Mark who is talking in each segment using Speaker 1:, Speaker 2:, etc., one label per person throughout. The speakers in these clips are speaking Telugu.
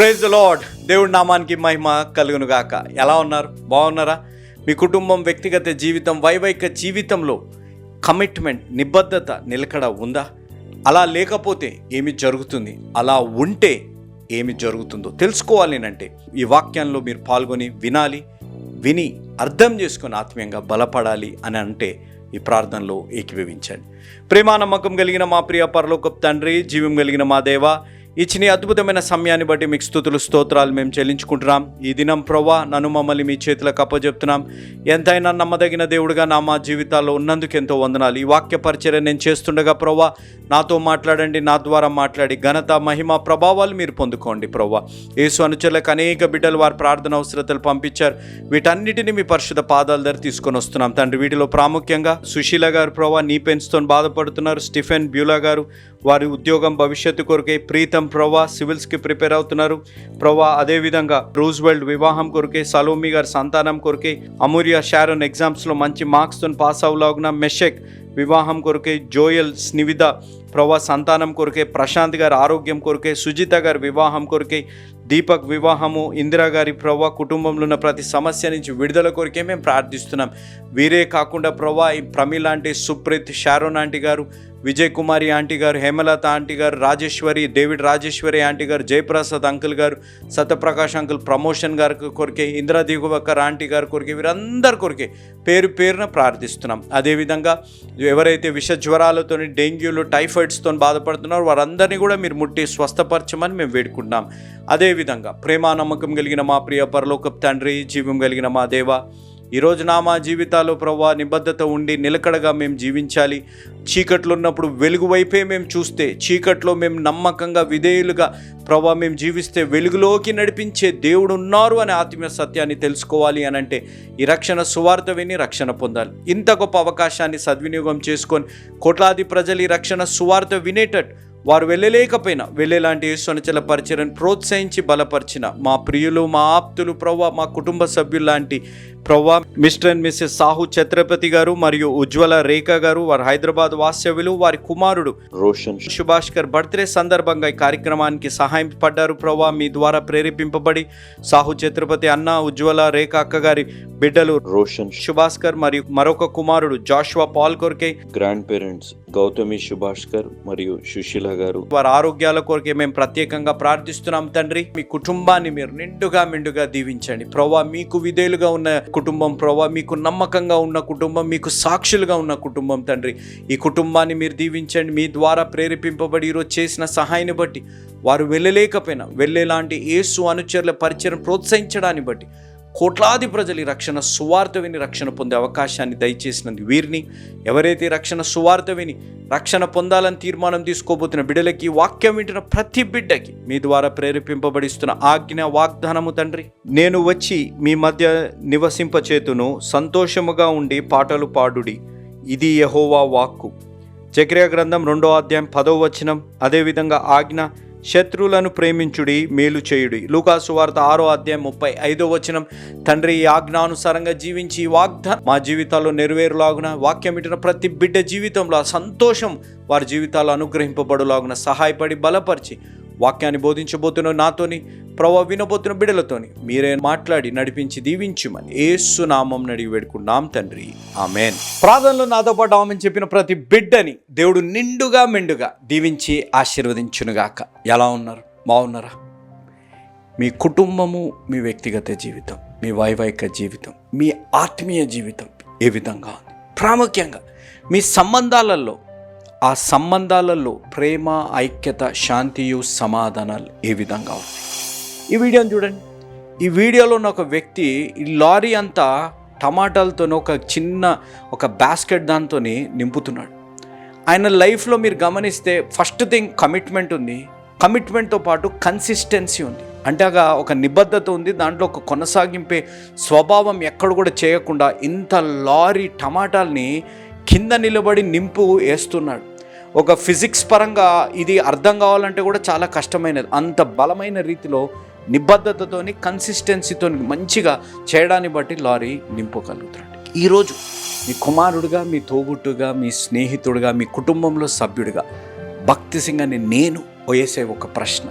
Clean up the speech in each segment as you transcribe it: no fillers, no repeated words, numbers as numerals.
Speaker 1: Praise the lord. దేవుడి నామానికి మహిమ కలుగును గాక. ఎలా ఉన్నారు? బాగున్నారా? మీ కుటుంబం, వ్యక్తిగత జీవితం, వైవాహిక జీవితంలో కమిట్మెంట్, నిబద్ధత, నిలకడ ఉందా? అలా లేకపోతే ఏమి జరుగుతుంది? అలా ఉంటే ఏమి జరుగుతుందో తెలుసుకోవాలి అంటే ఈ వాక్యంలో మీరు పాల్గొని విని అర్థం చేసుకొని ఆత్మీయంగా బలపడాలి అని అంటే ఈ ప్రార్థనలో ఏకీభవించండి. ప్రేమ నమ్మకం కలిగిన మా ప్రియ పరలోకపు తండ్రి, జీవం కలిగిన మా దేవా, ఇచ్చిన అద్భుతమైన సమయాన్ని బట్టి మీకు స్తుతులు స్తోత్రాలు మేము చెల్లించుకుంటున్నాం. ఈ దినం ప్రభువా నన్ను మమ్మల్ని మీ చేతులకు అప్పచెప్తున్నాం. ఎంతైనా నమ్మదగిన దేవుడుగా నా మా జీవితాల్లో ఉన్నందుకు ఎంతో వందనాలు. ఈ వాక్య పరిచర్య నేను చేస్తుండగా ప్రభువా నాతో మాట్లాడండి, నా ద్వారా మాట్లాడి ఘనత, మహిమ, ప్రభావాలు మీరు పొందుకోండి. ప్రభువా యేసు అనుచరులకు అనేక బిడ్డలు వారి ప్రార్థన అవసరతలు పంపించారు. వీటన్నిటిని మీ పరిశుద్ధ పాదాల దగ్గర తీసుకొని వస్తున్నాం తండ్రి. వీటిలో ప్రాముఖ్యంగా సుశీల గారు ప్రభువా నీ పెన్స్తో బాధపడుతున్నారు. స్టీఫెన్ బ్యూలా గారు వారి ఉద్యోగం భవిష్యత్తు కొరకే, ప్రీతం ప్రభా సివిల్స్కి ప్రిపేర్ అవుతున్నారు ప్రభా. అదేవిధంగా రూజ్వెల్ట్ వివాహం కొరకే, సలోమి గారి సంతానం కొరకే, అమూర్య షారోన్ ఎగ్జామ్స్లో మంచి మార్క్స్తో పాస్ అవ్వలాగున, మెషక్ వివాహం కొరకే, జోయల్ స్నివిధ ప్రభా సంతానం కొరకే, ప్రశాంత్ గారి ఆరోగ్యం కొరకే, సుజిత గారి వివాహం కొరకే, దీపక్ వివాహము, ఇందిరా గారి ప్రభా కుటుంబంలో ఉన్న ప్రతి సమస్య నుంచి విడుదల కొరకే మేము ప్రార్థిస్తున్నాం. వీరే కాకుండా ప్రభా ఈ Pramila aunty, Supreeth, Sharon aunty గారు, విజయ్ కుమారి ఆంటీ గారు, హేమలత ఆంటీ గారు, రాజేశ్వరి, డేవిడ్ రాజేశ్వరి ఆంటీ గారు, జయప్రసాద్ అంకుల్ గారు, సత్యప్రకాష్ అంకుల్ ప్రమోషన్ గారి కొరికే, ఇందిరా దిగువకర్ ఆంటీ గారి కొరికే, వీరందరి కొరికే పేరు పేరున ప్రార్థిస్తున్నాం. అదేవిధంగా ఎవరైతే విష జ్వరాలతో, డెంగ్యూలు, టైఫాయిడ్స్తో బాధపడుతున్నారో వారందరినీ కూడా మీరు ముట్టి స్వస్థపరచమని మేము వేడుకుంటున్నాం. అదేవిధంగా ప్రేమ నమ్మకం కలిగిన మా ప్రియ పరలోకపు తండ్రి, జీవం కలిగిన మా దేవ, ఈరోజు మా జీవితాల్లో ప్రభా నిబద్ధత ఉండి నిలకడగా మేము జీవించాలి. చీకట్లో ఉన్నప్పుడు వెలుగు వైపే మేము చూస్తే, చీకట్లో మేము నమ్మకంగా విధేయులుగా ప్రభా మేము జీవిస్తే వెలుగులోకి నడిపించే దేవుడు ఉన్నారు అనే ఆత్మీయ సత్యాన్ని తెలుసుకోవాలి అని అంటే ఈ రక్షణ సువార్త విని రక్షణ పొందాలి. ఇంత గొప్ప అవకాశాన్ని సద్వినియోగం చేసుకొని కోట్లాది ప్రజలు ఈ రక్షణ సువార్త వినేటట్టు వారు వెళ్ళలేకపోయినా వెళ్ళేలాంటి యేసునిచల పరిచర్యను ప్రోత్సహించి బలపరిచిన మా ప్రియులు, మా ఆప్తులు ప్రభా, మా కుటుంబ సభ్యుల్లాంటి Prabha Mr and Mrs Sahu Chhatrapati గారు మరియు ఉజ్వల రేఖ గారు, వారు హైదరాబాద్ వాస్తవ్యులు, వారి కుమారుడు రోషన్ సుభాష్కర్ బర్త్డే సందర్భంగా ఈ కార్యక్రమానికి సహాయం పడ్డారు ప్రభా. మీ ద్వారా ప్రేరేపింపబడి సాహు ఛత్రపతి అన్న, ఉజ్వల రేఖ అక్క గారి బిడ్డలు రోషన్ సుభాష్కర్ మరియు మరొక కుమారుడు జాషువా పాల్ కొరకే, గ్రాండ్ పేరెంట్స్ గౌతమి సుభాష్కర్ మరియు సుశీల గారు, వారి ఆరోగ్యాల కొరకే మేము ప్రత్యేకంగా ప్రార్థిస్తున్నాం తండ్రి. మీ కుటుంబాన్ని మీరు మెండుగా దీవించండి ప్రభా. మీకు విధేయులుగా ఉన్న కుటుంబం ప్రభా, మీకు నమ్మకంగా ఉన్న కుటుంబం, మీకు సాక్షులుగా ఉన్న కుటుంబం తండ్రి. ఈ కుటుంబాన్ని మీరు దీవించండి. మీ ద్వారా ప్రేరేపింపబడి ఈరోజు చేసిన సహాయాన్ని బట్టి వారు వెళ్ళలేకపోయినా వెళ్ళేలాంటి యేసు అనుచరుల పరిచయం ప్రోత్సహించడాన్ని బట్టి కోట్లాది ప్రజలు ఈ రక్షణ సువార్త విని రక్షణ పొందే అవకాశాన్ని దయచేసినందుకు వీరిని, ఎవరైతే రక్షణ సువార్త విని రక్షణ పొందాలని తీర్మానం తీసుకోబోతున్న బిడ్డలకి, వాక్యం వింటున్న ప్రతి బిడ్డకి మీ ద్వారా ప్రేరేపింపబడిస్తున్న ఆజ్ఞ వాగ్దానము తండ్రి. నేను వచ్చి మీ మధ్య నివసింపచేతును, సంతోషముగా ఉండి పాటలు పాడుడి, ఇది యెహోవా వాక్కు. జకర్యా గ్రంథం 2వ అధ్యాయం 10వ వచనం. అదేవిధంగా ఆజ్ఞ, శత్రువులను ప్రేమించుడి, మేలు చేయుడి. లూకాసు వార్త 6వ అధ్యాయం 35వ వచనం. తండ్రి ఈ ఆజ్ఞానుసారంగా జీవించి ఈ వాగ్దానం మా జీవితాల్లో నెరవేరులాగున, వాక్యం వింటున్న ప్రతి బిడ్డ జీవితంలో ఆ సంతోషం వారి జీవితాల్లో అనుగ్రహింపబడులాగున సహాయపడి బలపరిచి వాక్యాన్ని బోధించబోతున్న నాతోని ప్రభావ వినబోతున్న బిడ్డలతోని మీరే మాట్లాడి నడిపించి దీవించుమని యేసు నామం అడిగి వేడుకున్నాం తండ్రి, ఆమేన్. ప్రార్థనలో నాతో పాటు ఆమేన్ చెప్పిన ప్రతి బిడ్డని దేవుడు మెండుగా దీవించి ఆశీర్వదించునుగాక. ఎలా ఉన్నారు? బాగున్నారా? మీ కుటుంబము, మీ వ్యక్తిగత జీవితం, మీ వైవాహిక జీవితం, మీ ఆత్మీయ జీవితం ఏ విధంగా ఉంది? ప్రాముఖ్యంగా మీ సంబంధాలలో, ఆ సంబంధాలలో ప్రేమ, ఐక్యత, శాంతియు, సమాధానాలు ఏ విధంగా ఉన్నాయి? ఈ వీడియోని చూడండి. ఈ వీడియోలో ఉన్న ఒక వ్యక్తి ఈ లారీ అంతా టమాటాలతో ఒక బాస్కెట్ దాంతో నింపుతున్నాడు. ఆయన లైఫ్లో మీరు గమనిస్తే ఫస్ట్ థింగ్ కమిట్మెంట్ ఉంది. కమిట్మెంట్తో పాటు కన్సిస్టెన్సీ ఉంది. అంటే ఒక నిబద్ధత ఉంది. దాంట్లో ఒక కొనసాగింపే స్వభావం ఎక్కడ కూడా చేయకుండా ఇంత లారీ టమాటాలని కింద నిలబడి నింపు వేస్తున్నాడు. ఒక ఫిజిక్స్ పరంగా ఇది అర్థం కావాలంటే కూడా చాలా కష్టమైనది. అంత బలమైన రీతిలో నిబద్ధతతోని, కన్సిస్టెన్సీతో మంచిగా చేయడాన్ని బట్టి లారీ నింపగలుగుతాడు. ఈరోజు మీ కుమారుడిగా, మీ తోబుట్టుగా, మీ స్నేహితుడిగా, మీ కుటుంబంలో సభ్యుడిగా భక్తి సింగ్ అని నేను వేసే ఒక ప్రశ్న,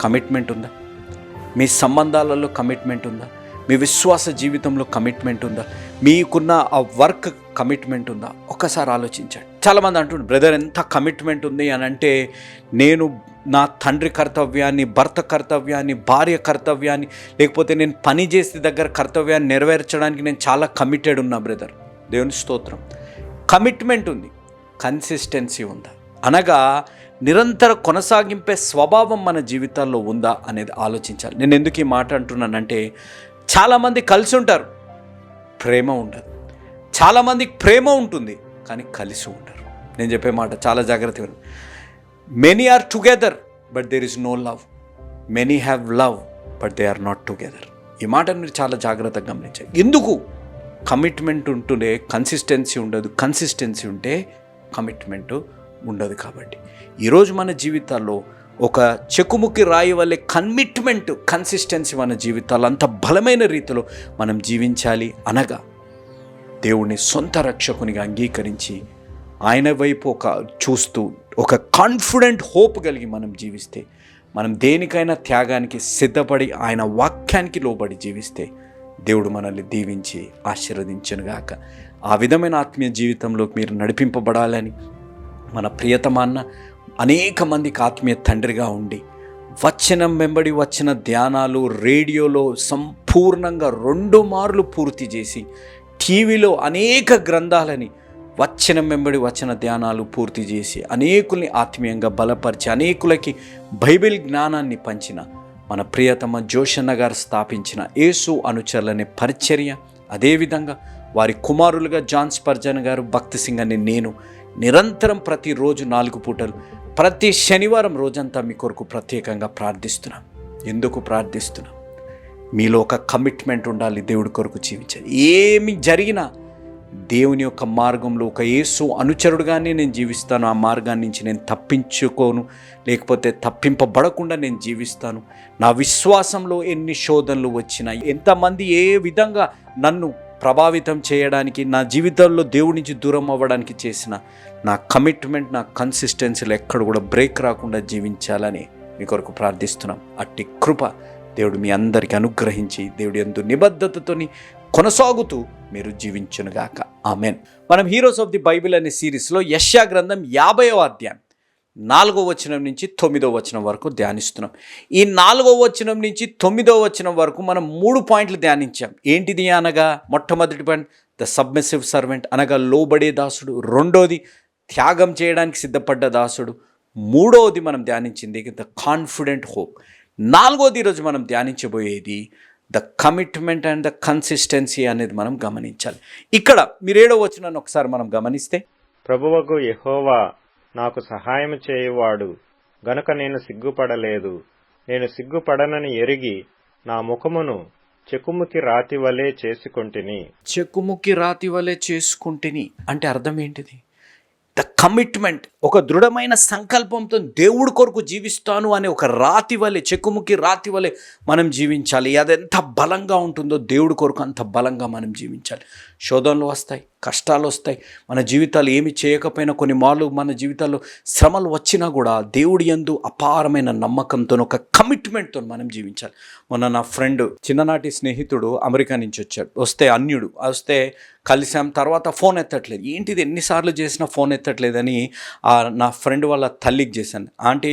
Speaker 1: కమిట్మెంట్ ఉందా? మీ సంబంధాలలో కమిట్మెంట్ ఉందా? మీ విశ్వాస జీవితంలో కమిట్మెంట్ ఉందా? మీకున్న ఆ వర్క్ కమిట్మెంట్ ఉందా? ఒక్కసారి ఆలోచించండి. చాలామంది అంటుండ్రు, బ్రదర్ ఎంత కమిట్మెంట్ ఉంది అని అంటే, నేను నా తండ్రి కర్తవ్యాన్ని, భర్త కర్తవ్యాన్ని, భార్య కర్తవ్యాన్ని, లేకపోతే నేను పని చేసే దగ్గర కర్తవ్యాన్ని నెరవేర్చడానికి నేను చాలా కమిటెడ్ ఉన్నా బ్రదర్. దేవుని స్తోత్రం. కమిట్మెంట్ ఉంది, కన్సిస్టెన్సీ ఉందా? అనగా నిరంతర కొనసాగింపే స్వభావం మన జీవితాల్లో ఉందా అనేది ఆలోచించాలి. నేను ఎందుకు ఈ మాట అంటున్నానంటే, చాలామంది కలిసి ఉంటారు, ప్రేమ ఉండదు. చాలామందికి ప్రేమ ఉంటుంది కానీ కలిసి ఉండరు. నేను చెప్పే మాట చాలా జాగ్రత్తగా. Many are together but there is no love. Many have love but they are not together. ఈ మాట మీరు చాలా జాగ్రత్తగా గమనించాలి. ఎందుకు? కమిట్మెంట్ ఉంటుండే కన్సిస్టెన్సీ ఉండదు, కన్సిస్టెన్సీ ఉంటే కమిట్మెంట్ ఉండదు. కాబట్టి ఈరోజు మన జీవితాల్లో ఒక చెక్కుముక్కి రాయి వల్లే కమిట్మెంట్, కన్సిస్టెన్సీ మన జీవితాల్లో అంత బలమైన రీతిలో మనం జీవించాలి. అనగా దేవుని సొంత రక్షకునిగా అంగీకరించి ఆయన వైపు చూస్తూ ఒక కాన్ఫిడెంట్ హోప్ కలిగి మనం జీవిస్తే, మనం దేనికైనా త్యాగానికి సిద్ధపడి ఆయన వాక్యానికి లోబడి జీవిస్తే దేవుడు మనల్ని దీవించి ఆశీర్వదించునుగాక. ఆ విధమైన ఆత్మీయ జీవితంలోకి మీరు నడిపింపబడాలని మన ప్రియతమాన్న అనేక మందికి ఆత్మీయ తండ్రిగా ఉండి, వచనం వెంబడి వచ్చిన ధ్యానాలు రేడియోలో సంపూర్ణంగా 2 మార్లు పూర్తి చేసి, టీవీలో అనేక గ్రంథాలని వచనం వెంబడి వచ్చిన ధ్యానాలు పూర్తి చేసి అనేకుల్ని ఆత్మీయంగా బలపరిచి అనేకులకి బైబిల్ జ్ఞానాన్ని పంచిన మన ప్రియతమ జోషన్న గారు స్థాపించిన యేసు అనుచరులనే పరిచర్య, అదేవిధంగా వారి కుమారులుగా జాన్ స్పర్జన్ గారు, భక్తి సింగ్ అని నేను నిరంతరం ప్రతిరోజు 4 పూటలు ప్రతి శనివారం రోజంతా మీ కొరకు ప్రత్యేకంగా ప్రార్థిస్తున్నాం. ఎందుకు ప్రార్థిస్తున్నాం? మీలో ఒక కమిట్మెంట్ ఉండాలి. దేవుడి కొరకు జీవించాలి. ఏమి జరిగినా దేవుని యొక్క మార్గంలో ఒక యేసు అనుచరుడుగానే నేను జీవిస్తాను. ఆ మార్గాన్ని నుంచి నేను తప్పించుకోను, లేకపోతే తప్పింపబడకుండా నేను జీవిస్తాను. నా విశ్వాసంలో ఎన్ని శోధనలు వచ్చినా, ఎంతమంది ఏ విధంగా నన్ను ప్రభావితం చేయడానికి, నా జీవితంలో దేవుడి నుంచి దూరం అవ్వడానికి చేసిన నా కమిట్మెంట్, నా కన్సిస్టెన్సీలో ఎక్కడ కూడా బ్రేక్ రాకుండా జీవించాలని మీ కొరకు ప్రార్థిస్తున్నాం. అట్టి కృప దేవుడు మీ అందరికీ అనుగ్రహించి దేవుడి యందు నిబద్ధతతోని కొనసాగుతూ మీరు జీవించునుగాక. ఆమెన్. మనం హీరోస్ ఆఫ్ ది బైబిల్ అనే సిరీస్లో యెషయా గ్రంథం 50వ అధ్యాయం 4వ వచనం నుంచి 9వ వచనం వరకు ధ్యానిస్తున్నాం. ఈ 4వ వచనం నుంచి 9వ వచనం వరకు మనం 3 పాయింట్లు ధ్యానించాం. ఏంటిది అనగా, మొట్టమొదటి పాయింట్ ద సబ్మిసివ్ సర్వెంట్, అనగా లోబడే దాసుడు. రెండోది త్యాగం చేయడానికి సిద్ధపడ్డ దాసుడు. మూడవది మనం ధ్యానించింది ద కాన్ఫిడెంట్ హోప్. 4వది ఈరోజు మనం ధ్యానించబోయేది the commitment and the consistency అనేది మనం గమనించాలి. ఇక్కడ మీరు 7వ వచనాన్ని ఒకసారి మనం గమనిస్తే,
Speaker 2: ప్రభువగు యెహోవా నాకు సహాయం చేయువాడు గనుక నేను సిగ్గుపడలేదు. నేను సిగ్గుపడనని ఎరిగి నా ముఖమును చెకుముకి రాతి వలె చేసుకొంటిని.
Speaker 1: చెకుముకి రాతి వలె చేసుకుంటేని అంటే అర్థం ఏంటిది? ద కమిట్మెంట్, ఒక దృఢమైన సంకల్పంతో దేవుడి కొరకు జీవిస్తాను అనే ఒక రాతి వలె, చెకుముకి రాతి వలె మనం జీవించాలి. అది ఎంత బలంగా ఉంటుందో దేవుడి కొరకు అంత బలంగా మనం జీవించాలి. శోధనలు వస్తాయి, కష్టాలు వస్తాయి, మన జీవితాలు ఏమి చేయకపోయినా కొన్ని మార్లు మన జీవితాల్లో శ్రమలు వచ్చినా కూడా దేవుడి యందు అపారమైన నమ్మకంతో, ఒక కమిట్మెంట్తో మనం జీవించాలి. మొన్న నా ఫ్రెండ్, చిన్ననాటి స్నేహితుడు అమెరికా నుంచి వచ్చాడు. అన్యుడు వస్తే కలిసాం. తర్వాత ఫోన్ ఎత్తట్లేదు. ఏంటిది ఎన్నిసార్లు చేసినా ఫోన్ ఎత్తట్లేదని నా ఫ్రెండ్ వాళ్ళ తల్లికి చేశాను. ఆంటీ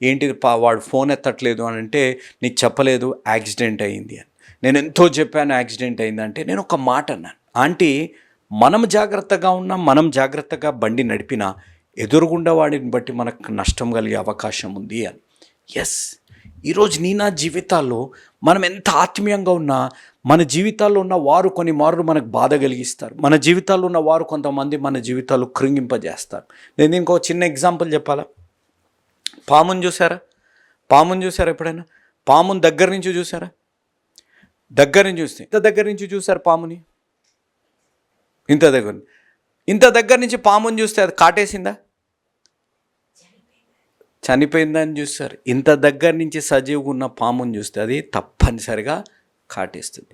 Speaker 1: ఏంటిది వాడు ఫోన్ ఎత్తట్లేదు అని అంటే, నీకు చెప్పలేదు యాక్సిడెంట్ అయింది అని. నేను ఎంతో చెప్పాను యాక్సిడెంట్ అయిందంటే, నేను ఒక మాట అన్నాను, ఆంటీ మనం జాగ్రత్తగా ఉన్నాం, మనం జాగ్రత్తగా బండి నడిపినా ఎదురుగుండా వాడిని బట్టి మనకు నష్టం కలిగే అవకాశం ఉంది అని. ఎస్, ఈరోజు నా జీవితాల్లో మనం ఎంత ఆత్మీయంగా ఉన్నా, మన జీవితాల్లో ఉన్న వారు కొన్ని మార్లు మనకు బాధ కలిగిస్తారు. మన జీవితాల్లో ఉన్న వారు కొంతమంది మన జీవితాలు కృంగింపజేస్తారు. నేను ఇంకో చిన్న ఎగ్జాంపుల్ చెప్పాలా? పాముని చూసారా? ఎప్పుడైనా పాముని దగ్గర నుంచి చూసారా? దగ్గర నుంచి చూస్తే ఇంత దగ్గర నుంచి చూసారు పాముని? ఇంత దగ్గర నుంచి పాముని చూస్తే అది కాటేసిందా? చనిపోయిందా అని చూస్తారు. ఇంత దగ్గర నుంచి సజీవుగా ఉన్న పాముని చూస్తే అది తప్పనిసరిగా కాటేస్తుంది.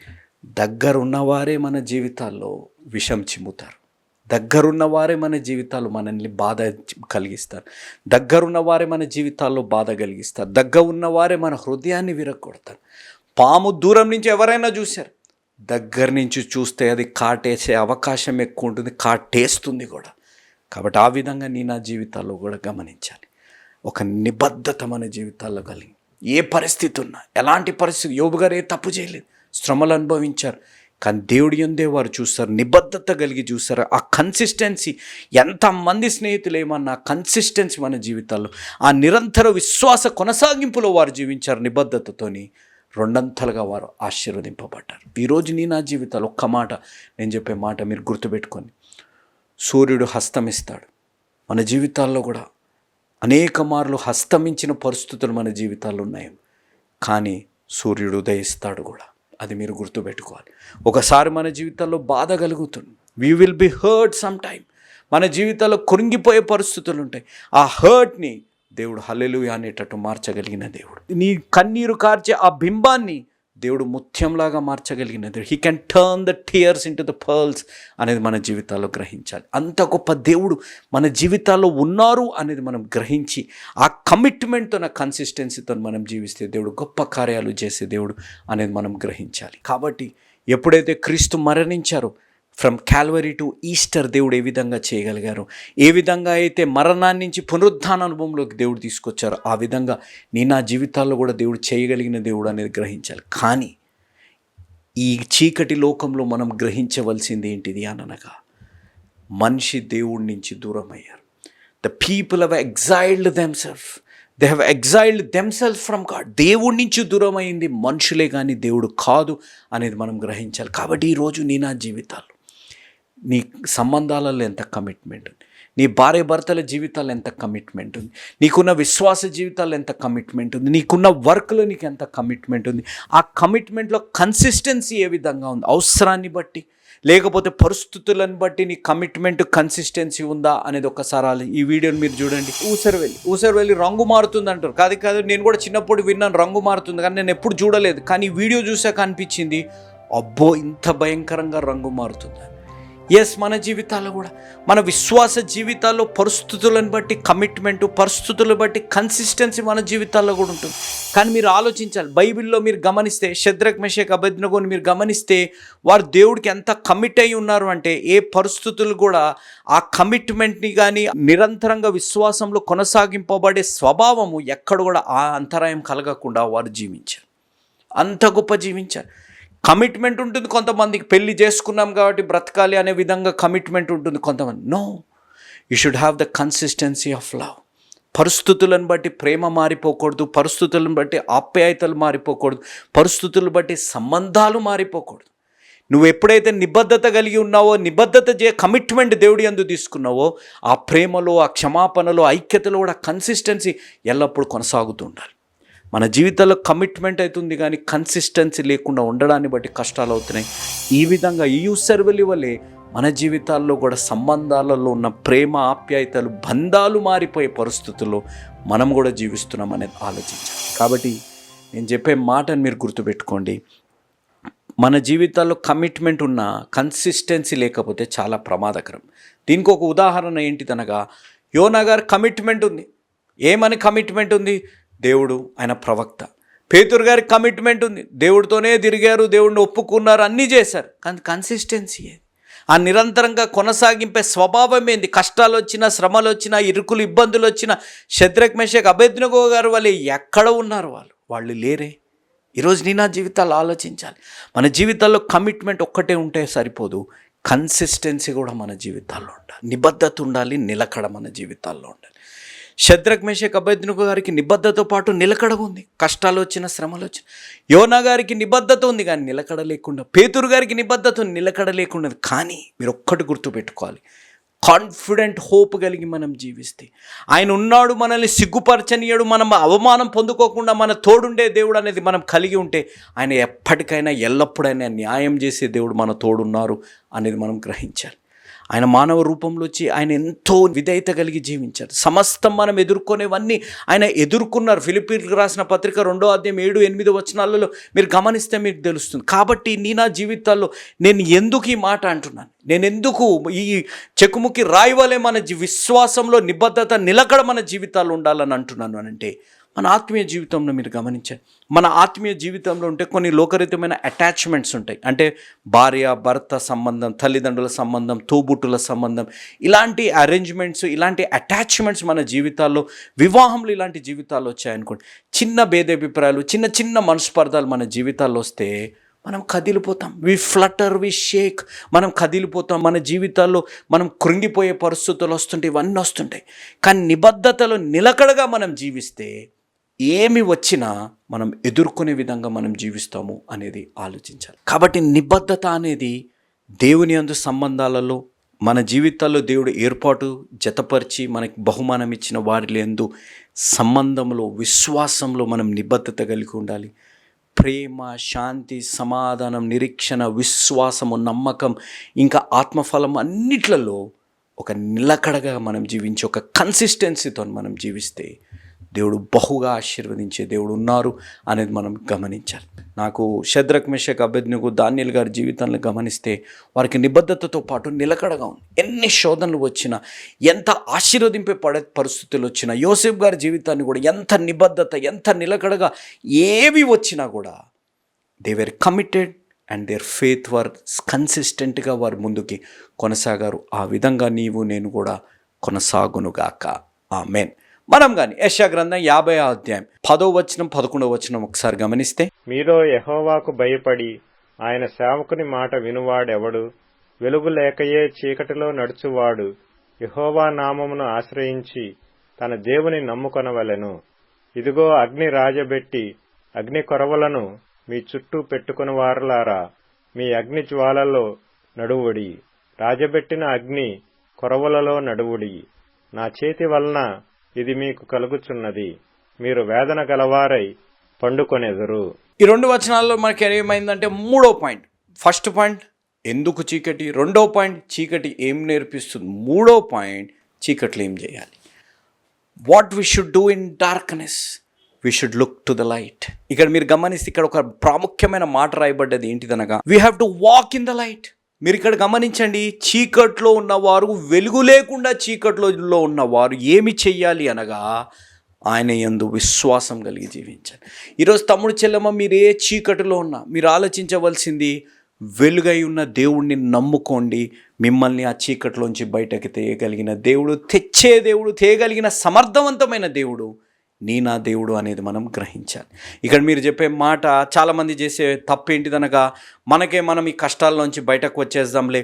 Speaker 1: దగ్గరున్నవారే మన జీవితాల్లో విషం చిమ్ముతారు. దగ్గరున్నవారే మన జీవితాలు మనల్ని బాధ కలిగిస్తారు. దగ్గరున్నవారే మన జీవితాల్లో బాధ కలిగిస్తారు. దగ్గర ఉన్నవారే మన హృదయాన్ని విరగొడతారు. పాము దూరం నుంచి ఎవరైనా చూశారు, దగ్గర నుంచి చూస్తే అది కాటేసే అవకాశం ఎక్కువ ఉంటుంది, కాటేస్తుంది కూడా. కాబట్టి ఆ విధంగా నా జీవితాల్లో కూడా గమనించాలి. ఒక నిబద్ధత మన జీవితాల్లో కలిగి, ఏ పరిస్థితి ఉన్నా, ఎలాంటి పరిస్థితి, యోబు గారు ఏ తప్పు చేయలేదు, శ్రమలు అనుభవించారు, కానీ దేవుడి యందే వారు చూస్తారు, నిబద్ధత కలిగి చూస్తారు. ఆ కన్సిస్టెన్సీ, ఎంతమంది స్నేహితులు ఏమన్నా కన్సిస్టెన్సీ మన జీవితాల్లో, ఆ నిరంతర విశ్వాస కొనసాగింపులో వారు జీవించారు నిబద్ధతతోని, రెండంతలుగా వారు ఆశీర్వదింపబడ్డారు. ఈరోజు నా జీవితాలు ఒక్క మాట, నేను చెప్పే మాట మీరు గుర్తుపెట్టుకొని, సూర్యుడు హస్తమిస్తాడు. మన జీవితాల్లో కూడా అనేక మార్లు హస్తమించిన పరిస్థితులు మన జీవితాల్లో ఉన్నాయి, కానీ సూర్యుడు ఉదయిస్తాడు కూడా. అది మీరు గుర్తుపెట్టుకోవాలి. ఒకసారి మన జీవితాల్లో బాధ కలుగుతుంది, we will be hurt some time. మన జీవితాల్లో కృంగిపోయే పరిస్థితులు ఉంటాయి. ఆ హర్ట్ని దేవుడు హల్లెలూయా అనేటట్టు మార్చగలిగిన దేవుడు. నీ కన్నీరు కార్చే ఆ బింబాన్ని దేవుడు ముత్యంలాగా మార్చగలిగిన దేవుడు. He can turn the tears into the pearls అనేది మన జీవితాల్లో గ్రహించాలి. అంత గొప్ప దేవుడు మన జీవితాల్లో ఉన్నారు అనేది మనం గ్రహించి, ఆ కమిట్మెంట్తో, నా కన్సిస్టెన్సీతో మనం జీవిస్తే దేవుడు గొప్ప కార్యాలు చేసే దేవుడు అనేది మనం గ్రహించాలి. కాబట్టి ఎప్పుడైతే క్రీస్తు మరణించారో, ఫ్రమ్ క్యాల్వరీ టు ఈస్టర్ దేవుడు ఏ విధంగా చేయగలిగారు, ఏ విధంగా అయితే మరణాన్ని నుంచి పునరుద్ధాన అనుభవంలోకి దేవుడు తీసుకొచ్చారో, ఆ విధంగా నా జీవితాల్లో కూడా దేవుడు చేయగలిగిన దేవుడు అనేది గ్రహించాలి. కానీ ఈ చీకటి లోకంలో మనం గ్రహించవలసింది ఏంటిది అనగా, మనిషి దేవుడి నుంచి దూరం అయ్యారు. The people have exiled themself, they have exiled themself from God. దేవుడి నుంచి దూరం అయింది మనుషులే కానీ దేవుడు కాదు అనేది మనం గ్రహించాలి. కాబట్టి ఈరోజు నా జీవితాల్లో, నీ సంబంధాలలో ఎంత కమిట్మెంట్ ఉంది, నీ భార్య భర్తల జీవితాలు ఎంత కమిట్మెంట్ ఉంది, నీకున్న విశ్వాస జీవితాలు ఎంత కమిట్మెంట్ ఉంది, నీకున్న వర్క్లో నీకు ఎంత కమిట్మెంట్ ఉంది, ఆ కమిట్మెంట్లో కన్సిస్టెన్సీ ఏ విధంగా ఉంది, అవసరాన్ని బట్టి లేకపోతే పరిస్థితులను బట్టి నీ కమిట్మెంట్ కన్సిస్టెన్సీ ఉందా అనేది ఒకసారి ఈ వీడియోని మీరు చూడండి. ఊసరవెల్లి రంగు మారుతుంది అంటారు. కాదు, నేను కూడా చిన్నప్పుడు విన్నాను రంగు మారుతుంది, కానీ నేను ఎప్పుడు చూడలేదు. కానీ ఈ వీడియో చూసాక అనిపించింది, అబ్బో ఇంత భయంకరంగా రంగు మారుతుంది. ఎస్, మన జీవితాల్లో కూడా, మన విశ్వాస జీవితాల్లో పరిస్థితులను బట్టి కమిట్మెంట్, పరిస్థితులను బట్టి కన్సిస్టెన్సీ మన జీవితాల్లో కూడా ఉంటుంది. కానీ మీరు ఆలోచించాలి, బైబిల్లో మీరు గమనిస్తే, షద్రక్ మెషక్ అబేద్నెగోని మీరు గమనిస్తే, వారు దేవుడికి ఎంత కమిట్ అయి ఉన్నారు అంటే, ఏ పరిస్థితులు కూడా ఆ కమిట్మెంట్ని కానీ, నిరంతరంగా విశ్వాసంలో కొనసాగింపబడే స్వభావము ఎక్కడ కూడా ఆ అంతరాయం కలగకుండా వారు జీవించారు. అంత గొప్ప జీవించారు. కమిట్మెంట్ ఉంటుంది కొంతమందికి, పెళ్లి చేసుకున్నాం కాబట్టి బ్రతకాలి అనే విధంగా కమిట్మెంట్ ఉంటుంది కొంతమంది. No, you should have the consistency of love. పరిస్థితులను బట్టి ప్రేమ మారిపోకూడదు, పరిస్థితులను బట్టి ఆప్యాయతలు మారిపోకూడదు, పరిస్థితులను బట్టి సంబంధాలు మారిపోకూడదు. నువ్వు ఎప్పుడైతే నిబద్ధత కలిగి ఉన్నావో, కమిట్మెంట్ దేవుడి యందు తీసుకున్నావో, ఆ ప్రేమలో, ఆ క్షమాపణలో, ఐక్యతలో కూడా కన్సిస్టెన్సీ ఎల్లప్పుడూ కొనసాగుతూ ఉండాలి. మన జీవితంలో కమిట్మెంట్ అవుతుంది కానీ కన్సిస్టెన్సీ లేకుండా ఉండడాన్ని బట్టి కష్టాలు అవుతున్నాయి. ఈ విధంగా ఈ యూసర్వెలి వల్లే మన జీవితాల్లో కూడా సంబంధాలలో ఉన్న ప్రేమ, ఆప్యాయతలు, బంధాలు మారిపోయే పరిస్థితుల్లో మనం కూడా జీవిస్తున్నాం అనేది ఆలోచించాలి. కాబట్టి నేను చెప్పే మాటను మీరు గుర్తుపెట్టుకోండి, మన జీవితాల్లో కమిట్మెంట్ ఉన్న కన్సిస్టెన్సీ లేకపోతే చాలా ప్రమాదకరం. దీనికి ఒక ఉదాహరణ ఏంటిదనగా, యోనా గారు కమిట్మెంట్ ఉంది. ఏమని కమిట్మెంట్ ఉంది? దేవుడు, ఆయన ప్రవక్త. పేతురు గారికి కమిట్మెంట్ ఉంది, దేవుడితోనే తిరిగారు, దేవుడిని ఒప్పుకున్నారు, అన్నీ చేశారు. కానీ కన్సిస్టెన్సీ ఏది? ఆ నిరంతరంగా కొనసాగింపే స్వభావం ఏంది? కష్టాలు వచ్చినా, శ్రమలు వచ్చినా, ఇరుకులు, ఇబ్బందులు వచ్చినా, షద్రక్ మెషక్ అబేద్నెగో గారు వాళ్ళు ఎక్కడ ఉన్నారు? వాళ్ళు లేరే. ఈరోజు నా జీవితాల్లో ఆలోచించాలి. మన జీవితాల్లో కమిట్మెంట్ ఒక్కటే ఉంటే సరిపోదు, కన్సిస్టెన్సీ కూడా మన జీవితాల్లో ఉండాలి. నిబద్ధత ఉండాలి, నిలకడ మన జీవితాల్లో ఉండాలి. షద్రక్ మెషక్ అబేద్నెగో గారికి నిబద్ధతతో పాటు నిలకడ ఉంది. కష్టాలు వచ్చిన, శ్రమలు వచ్చిన. యోనా గారికి నిబద్ధత ఉంది కానీ నిలకడ లేకుండా, పేతురు గారికి నిబద్ధత ఉంది, నిలకడ లేకుండా. కానీ మీరు ఒక్కటి గుర్తుపెట్టుకోవాలి, కాన్ఫిడెంట్ హోప్ కలిగి మనం జీవిస్తే, ఆయన ఉన్నాడు, మనల్ని సిగ్గుపరచనీయడు, మనం అవమానం పొందుకోకుండా మన తోడుండే దేవుడు అనేది మనం కలిగి ఉంటే, ఆయన ఎప్పటికైనా ఎల్లప్పుడైనా న్యాయం చేసే దేవుడు మన తోడున్నారు అనేది మనం గ్రహించాలి. ఆయన మానవ రూపంలో వచ్చి ఆయన ఎంతో విధేయత కలిగి జీవించారు. సమస్తం మనం ఎదుర్కొనేవన్నీ ఆయన ఎదుర్కొన్నారు. ఫిలిప్పీలకు రాసిన పత్రిక 2వ అధ్యాయం 7-8 వచనాలలో మీరు గమనిస్తే మీకు తెలుస్తుంది. కాబట్టి నా జీవితాల్లో నేను ఎందుకు ఈ మాట అంటున్నాను, నేను ఎందుకు ఈ చెకుముకి రాయి వలె మన విశ్వాసంలో నిబద్ధత, నిలకడ మన జీవితాల్లో ఉండాలని అంటున్నాను అంటే, మన ఆత్మీయ జీవితంలో మీరు గమనించండి, మన ఆత్మీయ జీవితంలో ఉంటే కొన్ని లోకరీతమైన అటాచ్మెంట్స్ ఉంటాయి. అంటే భార్య భర్త సంబంధం, తల్లిదండ్రుల సంబంధం, తోబుట్టుల సంబంధం, ఇలాంటి అరేంజ్మెంట్స్, ఇలాంటి అటాచ్మెంట్స్ మన జీవితాల్లో, వివాహంలో ఇలాంటి జీవితాల్లో వచ్చాయనుకోండి, చిన్న భేదాభిప్రాయాలు, చిన్న చిన్న మనస్పర్ధాలు మన జీవితాల్లో వస్తే మనం కదిలిపోతాం. వి ఫ్లటర్, వి షేక్. మనం కదిలిపోతాం. మన జీవితాల్లో మనం కృంగిపోయే పరిస్థితులు వస్తుంటాయి, ఇవన్నీ వస్తుంటాయి. కానీ నిబద్ధతలో నిలకడగా మనం జీవిస్తే ఏమి వచ్చినా మనం ఎదుర్కొనే విధంగా మనం జీవిస్తాము అనేది ఆలోచించాలి. కాబట్టి నిబద్ధత అనేది దేవుని యందు సంబంధాలలో, మన జీవితాల్లో దేవుడు ఏర్పాటు జతపరిచి మనకి బహుమానం ఇచ్చిన వారి యందు సంబంధంలో, విశ్వాసంలో మనం నిబద్ధత కలిగి ఉండాలి. ప్రేమ, శాంతి, సమాధానం, నిరీక్షణ, విశ్వాసము, నమ్మకం, ఇంకా ఆత్మఫలం అన్నిట్లలో ఒక నిలకడగా మనం జీవించి, ఒక కన్సిస్టెన్సీతో మనం జీవిస్తే దేవుడు బహుగా ఆశీర్వదించే దేవుడు ఉన్నారు అనేది మనం గమనించాలి. నాకు షద్రక్, మెషక్, అబేద్నెగో, దానియేలు గారి జీవితాలను గమనిస్తే వారికి నిబద్ధతతో పాటు నిలకడగా ఉంది. ఎన్ని శోధనలు వచ్చినా, ఎంత ఆశీర్వదింపే పరిస్థితులు వచ్చినా, యోసేపు గారి జీవితాన్ని కూడా ఎంత నిబద్ధత, ఎంత నిలకడగా ఏవి వచ్చినా కూడా they were committed and their faith were కన్సిస్టెంట్గా వారు ముందుకి కొనసాగారు. ఆ విధంగా నీవు నేను కూడా కొనసాగునుగాక. ఆమేన్. మనం కానీ యెషయా గ్రంథం 50వ అధ్యాయం 10వ వచనం 11వ వచనం ఒకసారి గమనిస్తే,
Speaker 2: మీలో యెహోవాకు భయపడి ఆయన సేవకుని మాట వినువాడెవడు? వెలుగు లేకయే చీకటిలో నడుచువాడు యెహోవా నామమును ఆశ్రయించి తన దేవుని నమ్ముకొనవలెను. ఇదిగో అగ్ని రాజబెట్టి అగ్ని కొరవలను మీ చుట్టూ పెట్టుకుని వారలారా, మీ అగ్ని జ్వాలలో నడువుడి. రాజబెట్టిన అగ్ని కొరవలలో నడువుడి. నా చేతి వలన ఇది మీకు కలుగుచున్నది. మీరు వేదన గలవారై పండుకొనెదరు.
Speaker 1: ఈ 2 వచనాల్లో మనకి ఏమైందంటే, 3వ పాయింట్, ఫస్ట్ పాయింట్ ఎందుకు చీకటి, 2వ పాయింట్ చీకటి ఏం నేర్పిస్తుంది, 3వ పాయింట్ చీకట్లు ఏం చేయాలి. What we should do in darkness, we should look to the light. ఇక్కడ మీరు గమనిస్తే ఇక్కడ ఒక ప్రాముఖ్యమైన మాట రాయబడ్డది ఏంటిదనగా, we have to walk in the light. మీరు ఇక్కడ గమనించండి, చీకట్లో ఉన్నవారు, వెలుగు లేకుండా చీకట్లో ఉన్నవారు ఏమి చెయ్యాలి అనగా ఆయన యందు విశ్వాసం కలిగి జీవించాలి. ఈరోజు తమ్ముడు, చెల్లెమ్మ, మీరు ఏ చీకటిలో ఉన్నా మీరు ఆలోచించవలసింది, వెలుగై ఉన్న దేవుణ్ణి నమ్ముకోండి. మిమ్మల్ని ఆ చీకటిలోంచి బయటకు తేయగలిగిన దేవుడు, తెచ్చే దేవుడు, తేయగలిగిన సమర్థవంతమైన దేవుడు నా దేవుడు అనేది మనం గ్రహించాలి. ఇక్కడ మీరు చెప్పే మాట, చాలామంది చేసే తప్పు ఏంటిదనగా, మనం ఈ కష్టాల్లోంచి బయటకు వచ్చేద్దాంలే,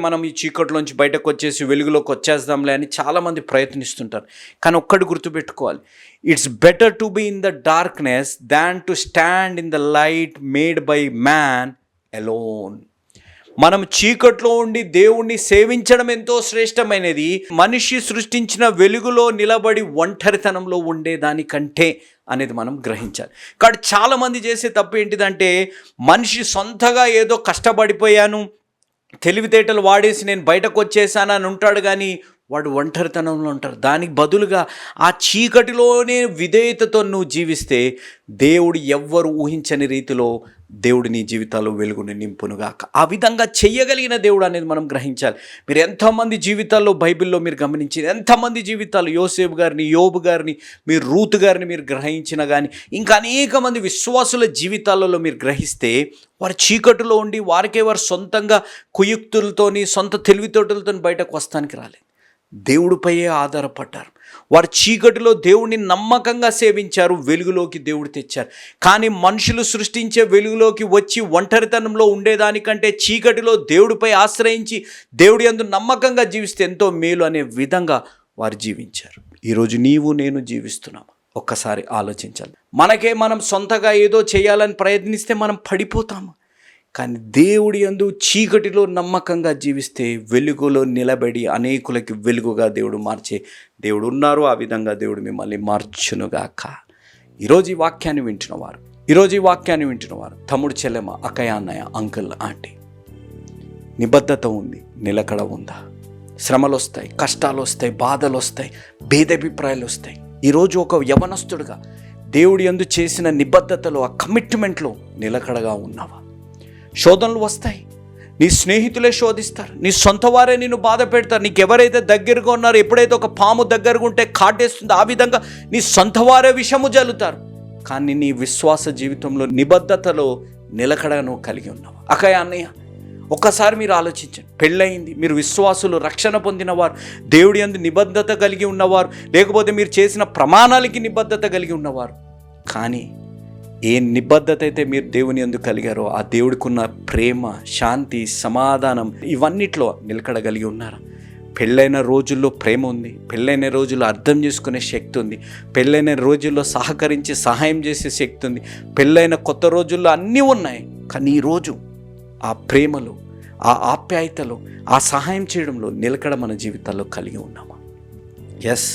Speaker 1: మనం ఈ చీకట్లోంచి బయటకు వచ్చేసి వెలుగులోకి వచ్చేద్దాంలే అని చాలామంది ప్రయత్నిస్తుంటారు. కానీ ఒక్కటి గుర్తుపెట్టుకోవాలి, it's better to be in the darkness than to stand in the light made by man alone. మనం చీకట్లో ఉండి దేవుణ్ణి సేవించడం ఎంతో శ్రేష్టమైనది, మనిషి సృష్టించిన వెలుగులో నిలబడి ఒంటరితనంలో ఉండేదానికంటే అనేది మనం గ్రహించాలి. కాబట్టి చాలామంది చేసే తప్పు ఏంటిదంటే, మనిషి సొంతగా ఏదో కష్టపడిపోయాను, తెలివితేటలు వాడేసి నేను బయటకు వచ్చేసాను అని ఉంటాడు, కానీ వాడు ఒంటరితనంలో ఉంటారు. దానికి బదులుగా ఆ చీకటిలోనే విధేయతతో నువ్వు జీవిస్తే దేవుడు ఎవ్వరు ఊహించని రీతిలో దేవుడు నీ జీవితాల్లో వెలుగుని నింపునుగాక. ఆ విధంగా చెయ్యగలిగిన దేవుడు అనేది మనం గ్రహించాలి. మీరు ఎంతోమంది జీవితాల్లో బైబిల్లో మీరు గమనించి, ఎంతమంది జీవితాలు, యోసేపు గారిని, యోబు గారిని, మీరు రూతు గారిని మీరు గ్రహించినా కానీ, ఇంకా అనేక మంది విశ్వాసుల జీవితాలలో మీరు గ్రహిస్తే, వారు చీకటిలో ఉండి వారు సొంతంగా కుయుక్తులతోని, సొంత తెలివితోటలతో బయటకు వస్తానికి రాలేదు, దేవుడిపైయే ఆధారపడ్డారు. వారు చీకటిలో దేవుడిని నమ్మకంగా సేవించారు, వెలుగులోకి దేవుడు తెచ్చారు. కానీ మనుషులు సృష్టించే వెలుగులోకి వచ్చి ఒంటరితనంలో ఉండేదానికంటే చీకటిలో దేవుడిపై ఆశ్రయించి దేవుడి యందు నమ్మకంగా జీవిస్తే ఎంతో మేలు అనే విధంగా వారు జీవించారు. ఈరోజు నీవు నేను జీవిస్తున్నాము. ఒక్కసారి ఆలోచించాలి. మనం సొంతగా ఏదో చేయాలని ప్రయత్నిస్తే మనం పడిపోతాము. కానీ దేవుడి యందు చీకటిలో నమ్మకంగా జీవిస్తే వెలుగులో నిలబడి అనేకులకి వెలుగుగా దేవుడు మార్చే దేవుడు ఉన్నారు. ఆ విధంగా దేవుడు మిమ్మల్ని మార్చునుగాక. ఈరోజు ఈ వాక్యాన్ని వింటున్నవారు, తమ్ముడు, చెల్లెమ్మ, అక్కయ్య, అన్నయ్య, అంకుల్, ఆంటీ, నిబద్ధత ఉంది, నిలకడ ఉందా? శ్రమలు వస్తాయి, కష్టాలు వస్తాయి, బాధలు వస్తాయి, భేదాభిప్రాయాలు వస్తాయి. ఈరోజు ఒక యవనస్తుడుగా దేవుడి యందు చేసిన నిబద్ధతలో, ఆ కమిట్మెంట్లో నిలకడగా ఉన్నావా? శోధనలు వస్తాయి, నీ స్నేహితులే శోధిస్తారు, నీ సొంత వారే నిన్ను బాధ పెడతారు. నీకు ఎవరైతే దగ్గరగా ఉన్నారో, ఎప్పుడైతే ఒక పాము దగ్గరగా ఉంటే కాటేస్తుందో ఆ విధంగా నీ సొంత వారే విషము జల్లుతారు. కానీ నీ విశ్వాస జీవితంలో నిబద్ధతలో నిలకడను కలిగి ఉన్నావు. అక్కయ్య అన్నయ్య, ఒక్కసారి మీరు ఆలోచించండి. పెళ్ళయింది, మీరు విశ్వాసులు, రక్షణ పొందినవారు, దేవుడి యందు నిబద్ధత కలిగి ఉన్నవారు, లేకపోతే మీరు చేసిన ప్రమాణాలకి నిబద్ధత కలిగి ఉన్నవారు. కానీ ఏ నిబద్ధత అయితే మీరు దేవుని యందు కలిగారో ఆ దేవుడికున్న ప్రేమ, శాంతి, సమాధానం ఇవన్నిట్లో నిలకడగలిగి ఉన్నారా? పెళ్ళైన రోజుల్లో ప్రేమ ఉంది, పెళ్ళైన రోజుల్లో అర్థం చేసుకునే శక్తి ఉంది, పెళ్ళైన రోజుల్లో సహకరించి సహాయం చేసే శక్తి ఉంది, పెళ్ళైన కొత్త రోజుల్లో అన్నీ ఉన్నాయి. కానీ ఈరోజు ఆ ప్రేమలో, ఆ ఆప్యాయతలో, ఆ సహాయం చేయడంలో నిలకడ మన జీవితాల్లో కలిగి ఉన్నామా? ఎస్,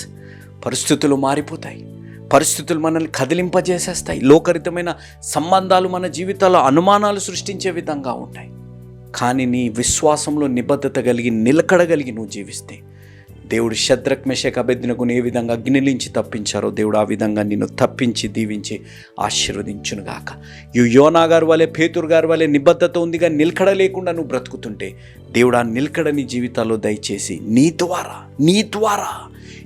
Speaker 1: పరిస్థితులు మారిపోతాయి, పరిస్థితులు మనల్ని కదిలింపజేసేస్తాయి, లోకరితమైన సంబంధాలు మన జీవితాల్లో అనుమానాలు సృష్టించే విధంగా ఉంటాయి. కానీ నీ విశ్వాసంలో నిబద్ధత కలిగి నిలకడగలిగి నువ్వు జీవిస్తే దేవుడు షద్రక్ మెషక్ అబేద్నెగోను ఏ విధంగా అగ్ని నుంచి తప్పించారో దేవుడు ఆ విధంగా నిన్ను తప్పించి దీవించి ఆశీర్వదించునుగాక. యోనా గారి వలె, పేతురు గారి వలె నిబద్ధత ఉందిగా నిలకడ లేకుండా నువ్వు బ్రతుకుతుంటే దేవుడు ఆ నిలకడ నీ జీవితాల్లో దయచేసి నీ ద్వారా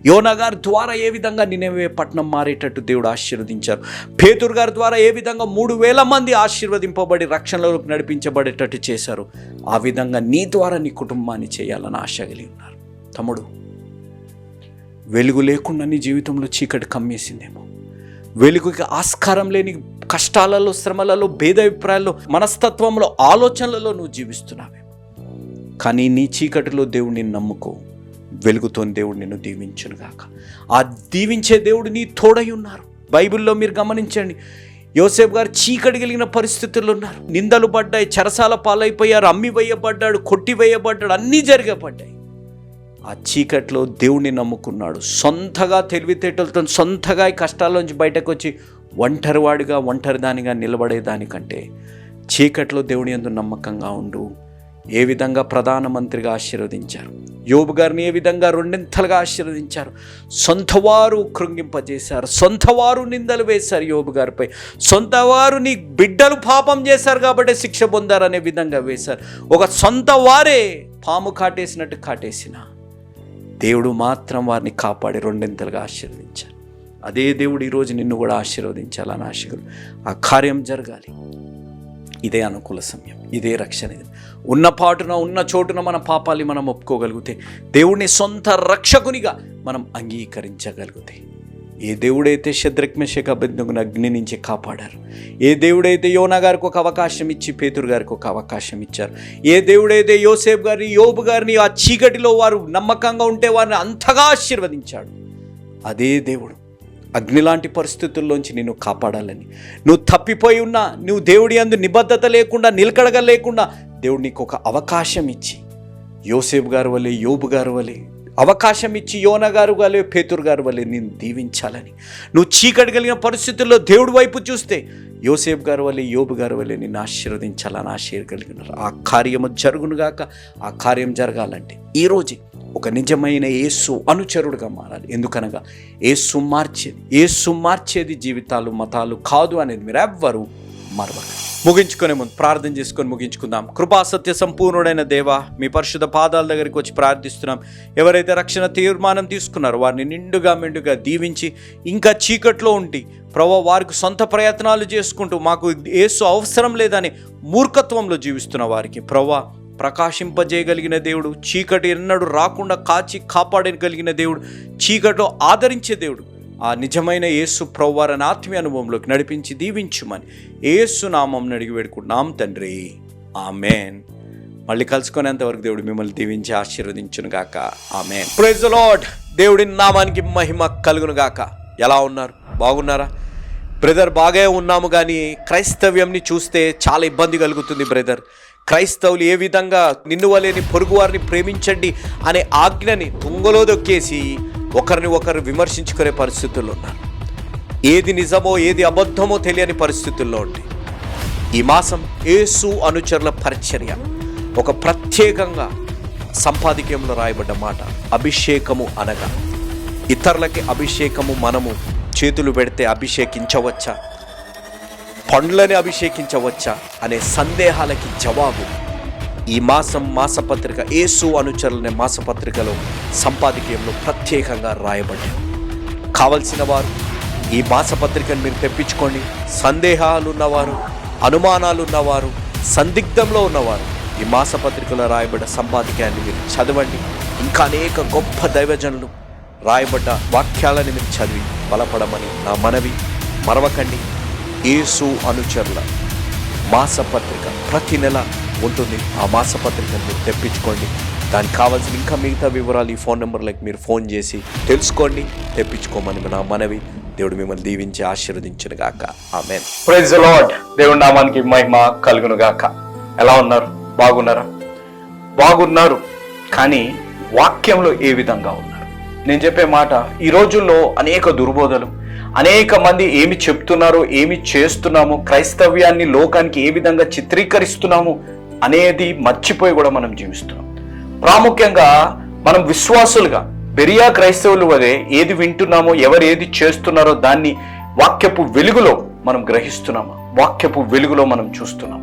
Speaker 1: యోనా గారి ద్వారా ఏ విధంగా నినెవే పట్టణం మారేటట్టు దేవుడు ఆశీర్వదించారు, పేతురు గారి ద్వారా ఏ విధంగా 3,000 మంది ఆశీర్వదింపబడి రక్షణలోకి నడిపించబడేటట్టు చేశారు, ఆ విధంగా నీ ద్వారా నీ కుటుంబాన్ని చేయాలని ఆశ కలిగి ఉన్నారు. తమ్ముడు, వెలుగు లేకుండా నీ జీవితంలో చీకటి కమ్మేసిందేమో, వెలుగుకి ఆస్కారం లేని కష్టాలలో, శ్రమలలో, భేదాభిప్రాయాల్లో, మనస్తత్వంలో, ఆలోచనలలో నువ్వు జీవిస్తున్నావేమో. కానీ నీ చీకటిలో దేవుడిని నమ్ముకో, వెలుగుతో దేవుడు నిన్ను దీవించునుగాక. ఆ దీవించే దేవుడు నీ తోడై ఉన్నారు. బైబిల్లో మీరు గమనించండి, యోసేపు గారు చీకటి కలిగిన పరిస్థితుల్లో ఉన్నారు, నిందలు పడ్డాయి, చెరసాల పాలైపోయారు, అమ్మి వేయబడ్డాడు, కొట్టి వేయబడ్డాడు, అన్నీ జరగబడ్డాయి. ఆ చీకట్లో దేవుణ్ణి నమ్ముకున్నాడు. సొంతగా తెలివితేటలతో సొంతగా ఈ కష్టాల్లోంచి బయటకు వచ్చి ఒంటరిదానిగా నిలబడేదానికంటే చీకట్లో దేవుని యందు నమ్మకంగా ఉండు. ఏ విధంగా ప్రధానమంత్రిగా ఆశీర్వదించారు, యోబు గారిని ఏ విధంగా 2 ఆశీర్వదించారు. సొంతవారు కృంగింపజేశారు, సొంతవారు నిందలు వేశారు యోబు గారిపై, సొంతవారు నీ బిడ్డలు పాపం చేశారు కాబట్టి శిక్ష పొందారనే విధంగా వేశారు. ఒక సొంత వారే పాము కాటేసినట్టు కాటేసిన దేవుడు మాత్రం వారిని కాపాడి 2 ఆశీర్వదించారు. అదే దేవుడు ఈరోజు నిన్ను కూడా ఆశీర్వదించాలని ఆశలు. ఆ కార్యం జరగాలి. ఇదే అనుకూల సమయం, ఇదే రక్షణ. ఉన్న పాటున, ఉన్న చోటున మన పాపాలని మనం ఒప్పుకోగలిగితే, దేవుడిని సొంత రక్షకునిగా మనం అంగీకరించగలిగితే, ఏ దేవుడైతే షద్రక్ మెషక్ అబేద్నెగోను అగ్ని నుంచి కాపాడారు, ఏ దేవుడైతే యోనా గారికి ఒక అవకాశం ఇచ్చి పేతురు గారికి ఒక అవకాశం ఇచ్చారు, ఏ దేవుడైతే యోసేపు గారిని, యోబు గారిని ఆ చీకటిలో వారు నమ్మకంగా ఉంటే వారిని అంతగా ఆశీర్వదించాడు, అదే దేవుడు అగ్ని లాంటి పరిస్థితుల్లోంచి నిన్ను కాపాడాలని, నువ్వు తప్పిపోయి ఉన్నా, నువ్వు దేవుడి యందు నిబద్ధత లేకుండా, నిలకడగా లేకుండా, దేవుడు నీకు ఒక అవకాశం ఇచ్చి యోసేపు గారి వలె, యోబు గారి వలె అవకాశం ఇచ్చి, యోనా గారు వలె, పేతురు గారి వలె నేను దీవించాలని, నువ్వు చీకటి కలిగిన పరిస్థితుల్లో దేవుడి వైపు చూస్తే యోసేపు గారి వలె, యోబు గారి వలె నిన్ను ఆశీర్వదించాలని ఆశ కలిగినారు. ఆ కార్యము జరుగునుగాక. ఆ కార్యం జరగాలంటే ఈరోజు ఒక నిజమైన యేసు అనుచరుడుగా మారాలి. ఎందుకనగా యేసు మార్చేది జీవితాలు, మతాలు కాదు అనేది మీరు ఎవ్వరూ మరవకండి. ముగించుకునే ముందు ప్రార్థన చేసుకొని ముగించుకుందాం. కృపా సత్య సంపూర్ణుడైన దేవా, మీ పరిశుద్ధ పాదాల దగ్గరికి వచ్చి ప్రార్థిస్తున్నాం. ఎవరైతే రక్షణ తీర్మానం తీసుకున్నారో వారిని నిండుగా మెండుగా దీవించి, ఇంకా చీకట్లో ఉండి ప్రభువా వారికి సొంత ప్రయత్నాలు చేసుకుంటూ మాకు యేసు అవసరం లేదని మూర్ఖత్వంలో జీవిస్తున్న వారికి ప్రభువా ప్రకాశింపజేయగలిగిన దేవుడు, చీకటి ఎన్నడూ రాకుండా కాచి కాపాడగలిగిన దేవుడు, చీకటిలో ఆదరించే దేవుడు, ఆ నిజమైన యేసు ప్రభువారిని ఆత్మీయ అనుభవంలోకి నడిపించి దీవించుమని యేసు నామం అడిగి వేడుకుంటున్నాం తండ్రి, ఆమెన్. మళ్ళీ కలుసుకునేంత వరకు దేవుడు మిమ్మల్ని దీవించి ఆశీర్వదించును గాక. ఆమెన్. Praise the lord. దేవుడి నామానికి మహిమ కలుగును గాక. ఎలా ఉన్నారు? బాగున్నారా? బ్రదర్, బాగా ఉన్నాము, కానీ క్రైస్తవ్యంని చూస్తే చాలా ఇబ్బంది కలుగుతుంది బ్రదర్. క్రైస్తవులు ఏ విధంగా నిన్ను వలేని పొరుగు వారిని ప్రేమించండి అనే ఆజ్ఞని తుంగలో దొక్కేసి ఒకరిని ఒకరు విమర్శించుకునే పరిస్థితుల్లో ఉన్నారు. ఏది నిజమో ఏది అబద్ధమో తెలియని పరిస్థితుల్లో ఉండి ఈ మాసం యేసు అనుచరుల పరిచర్య ఒక ప్రత్యేకంగా సంపాదకీయంలో రాయబడ్డ మాట, అభిషేకము అనగా ఇతరులకి అభిషేకము మనము చేతులు పెడితే అభిషేకించవచ్చా, పండ్లని అభిషేకించవచ్చా అనే సందేహాలకి జవాబు ఈ మాసపత్రిక యేసు అనుచరులనే మాసపత్రికలో సంపాదకీయంలో ప్రత్యేకంగా రాయబడ్డాయి. కావలసిన వారు ఈ మాసపత్రికను మీరు తెప్పించుకోండి. సందేహాలు ఉన్నవారు, అనుమానాలు ఉన్నవారు, సందిగ్ధంలో ఉన్నవారు ఈ మాసపత్రికలో రాయబడ్డ సంపాదకీయాన్ని మీరు చదవండి. ఇంకా అనేక గొప్ప దైవజనులు రాయబడ్డ వాక్యాలను మీరు చదివి బలపడమని నా మనవి. మరవకండి, యేసు అనుచరుల మాసపత్రిక ప్రతి నెల ఉంటుంది. ఆ మాసపత్రికను మీరు తెప్పించుకోండి. దానికి కావాల్సిన ఇంకా మిగతా వివరాలు ఈ ఫోన్ నెంబర్లకు మీరు ఫోన్ చేసి తెలుసుకోండి, తెప్పించుకోమని నా మనవి. దేవుడు మిమ్మల్ని దీవించి ఆశీర్వదించును గాక. ఆమేన్.
Speaker 3: Praise the lord. దేవుడి నామానికి మహిమ కలుగును గాక. ఎలా ఉన్నారు? బాగున్నారా? బాగున్నారు. కానీ వాక్యంలో ఏ విధంగా ఉన్నారు? నేను చెప్పే మాట, ఈ రోజుల్లో అనేక దుర్బోధలు, అనేక మంది ఏమి చెప్తున్నారో, ఏమి చేస్తున్నాము, క్రైస్తవ్యాన్ని లోకానికి ఏ విధంగా చిత్రీకరిస్తున్నాము అనేది మర్చిపోయి కూడా మనం జీవిస్తున్నాం. ప్రాముఖ్యంగా మనం విశ్వాసులుగా బెరియా క్రైస్తవులు వలె ఏది వింటున్నామో, ఎవరు ఏది చేస్తున్నారో దాన్ని వాక్యపు వెలుగులో మనం గ్రహిస్తున్నాము, వాక్యపు వెలుగులో మనం చూస్తున్నాం.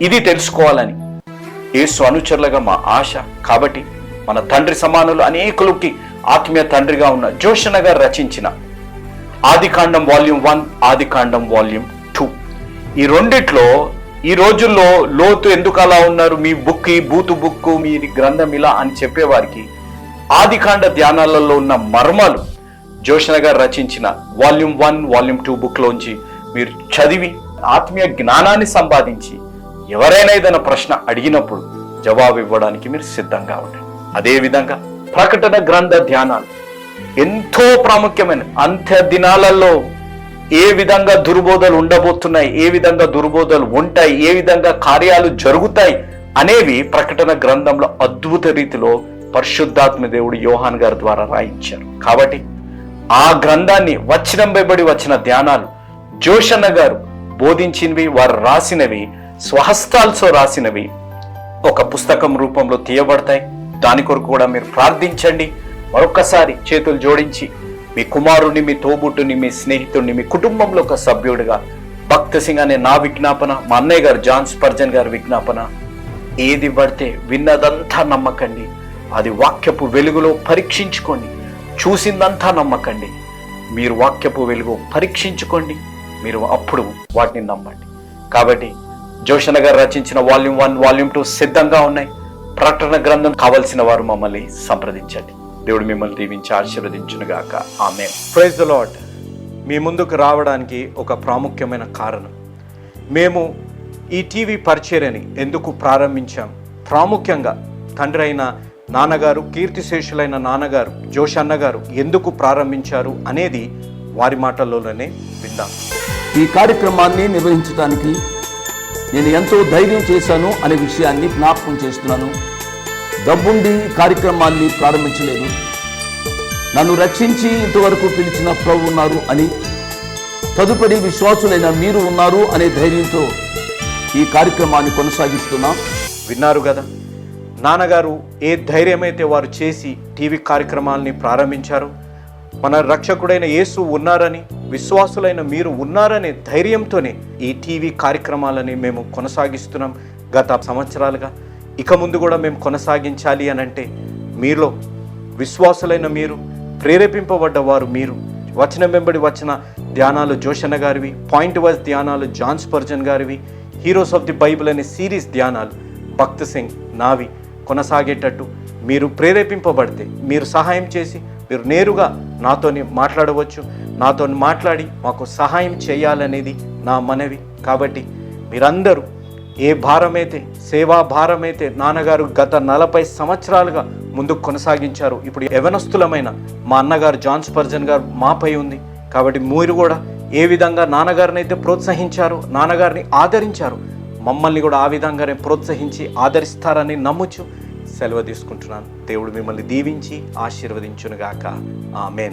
Speaker 3: ఇది తెలుసుకోవాలని యేసు అనుచరులుగా మా ఆశ. కాబట్టి మన తండ్రి సమానులు అనేకులకి ఆత్మీయ తండ్రిగా ఉన్న జోషన్న గారు రచించిన ఆదికాండం వాల్యూమ్ 1, ఆదికాండం వాల్యూమ్ 2, ఈ రెండిట్లో ఈ రోజుల్లో లోతు ఎందుకు అలా ఉన్నారు, మీ బుక్ ఈ బూతు బుక్, మీ గ్రంథం ఇలా అని చెప్పేవారికి ఆదికాండ ధ్యానాలలో ఉన్న మర్మాలు జోషన్న గారు రచించిన వాల్యూమ్ 1, వాల్యూమ్ 2 బుక్లోంచి మీరు చదివి ఆత్మీయ జ్ఞానాన్ని సంపాదించి ఎవరైనా ఏదైనా ప్రశ్న అడిగినప్పుడు జవాబు ఇవ్వడానికి మీరు సిద్ధంగా ఉండండి. అదేవిధంగా ప్రకటన గ్రంథ ధ్యానాలు ఎంతో ప్రాముఖ్యమైన, అంత్య దినాలలో ఏ విధంగా దుర్బోధలు ఉండబోతున్నాయి, ఏ విధంగా దుర్బోధలు ఉంటాయి, ఏ విధంగా కార్యాలు జరుగుతాయి అనేవి ప్రకటన గ్రంథంలో అద్భుత రీతిలో పరిశుద్ధాత్మ దేవుడు యోహాన్ గారి ద్వారా రాయించారు. కాబట్టి ఆ గ్రంథాన్ని వచనం వెంబడి వచ్చిన ధ్యానాలు జోషన్న గారు బోధించినవి, వారు రాసినవి, స్వహస్తాలతో రాసినవి ఒక పుస్తకం రూపంలో తీయబడతాయి. దాని కొరకు కూడా మీరు ప్రార్థించండి. మరొక్కసారి చేతులు జోడించి మీ కుమారుడిని, మీ తోబుట్టుని, మీ స్నేహితుడిని, మీ కుటుంబంలో ఒక సభ్యుడిగా భక్త సింగ్ అనే నా విజ్ఞాపన, మా అన్నయ్య గారు జాన్ స్పర్జన్ గారి విజ్ఞాపన, ఏది పడితే విన్నదంతా నమ్మకండి, అది వాక్యపు వెలుగులో పరీక్షించుకోండి. చూసిందంతా నమ్మకండి, మీరు వాక్యపు వెలుగు పరీక్షించుకోండి, మీరు అప్పుడు వాటిని నమ్మండి. కాబట్టి జోషన్న గారు రచించిన వాల్యూమ్ 1, వాల్యూమ్ 2 సిద్ధంగా ఉన్నాయి. ప్రకటన గ్రంథం కావలసిన వారు మమ్మల్ని సంప్రదించండి. దేవుడు మిమ్మల్ని దీవించి ఆశీర్వదించునుగాక. ఆమేన్.
Speaker 1: Praise the lord. మీ ముందుకు రావడానికి ఒక ప్రాముఖ్యమైన కారణం, మేము ఈ టీవీ పరిచర్యని ఎందుకు ప్రారంభించాం, ప్రాముఖ్యంగా తండ్రి అయిన నాన్నగారు, కీర్తిశేషులైన నాన్నగారు జోషన్న గారు ఎందుకు ప్రారంభించారు అనేది వారి మాటల్లోనే విందాం.
Speaker 4: ఈ కార్యక్రమాన్ని నిర్వహించడానికి నేను ఎంతో ధైర్యం చేశాను అనే విషయాన్ని జ్ఞాపకం చేస్తున్నాను. డబ్బుండి కార్యక్రమాన్ని ప్రారంభించలేదు, నన్ను రక్షించి ఇంతవరకు పిలిచిన ప్రభు ఉన్నారు అని, తదుపరి విశ్వాసులైన మీరు ఉన్నారు అనే ధైర్యంతో ఈ కార్యక్రమాన్ని కొనసాగిస్తున్నాం.
Speaker 1: విన్నారు కదా, నాన్నగారు ఏ ధైర్యమైతే వారు చేసి టీవీ కార్యక్రమాలని ప్రారంభించారు, మన రక్షకుడైన యేసు ఉన్నారని, విశ్వాసులైన మీరు ఉన్నారనే ధైర్యంతోనే ఈ టీవీ కార్యక్రమాలని మేము కొనసాగిస్తున్నాం గత సంవత్సరాలుగా. ఇక ముందు కూడా మేము కొనసాగించాలి అని అంటే మీలో విశ్వాసులైన మీరు, ప్రేరేపింపబడ్డవారు మీరు, వచనం వెంబడి వచ్చిన ధ్యానాలు జోషన్న గారివి, పాయింట్ వైజ్ ధ్యానాలు జాన్ స్పర్జన్ గారివి, హీరోస్ ఆఫ్ ది బైబిల్ అనే సిరీస్ ధ్యానాలు భక్త సింగ్ నావి కొనసాగేటట్టు మీరు ప్రేరేపింపబడితే, మీరు సహాయం చేసి మీరు నేరుగా నాతోని మాట్లాడవచ్చు. నాతో మాట్లాడి మాకు సహాయం చేయాలనేది నా మనవి. కాబట్టి మీరందరూ ఏ భారమైతే, సేవా భారమైతే నాన్నగారు గత 40 సంవత్సరాలుగా ముందుకు కొనసాగించారు, ఇప్పుడు యవనస్తులమైన మా అన్నగారు జాన్ స్పర్జన్ గారు మాపై ఉంది. కాబట్టి మీరు కూడా ఏ విధంగా నాన్నగారిని అయితే ప్రోత్సహించారు, నాన్నగారిని ఆదరించారు, మమ్మల్ని కూడా ఆ విధంగానే ప్రోత్సహించి ఆదరిస్తారని నమ్ముచు సెలవు తీసుకుంటున్నాను. దేవుడు మిమ్మల్ని దీవించి ఆశీర్వదించునుగాక. ఆమేన్.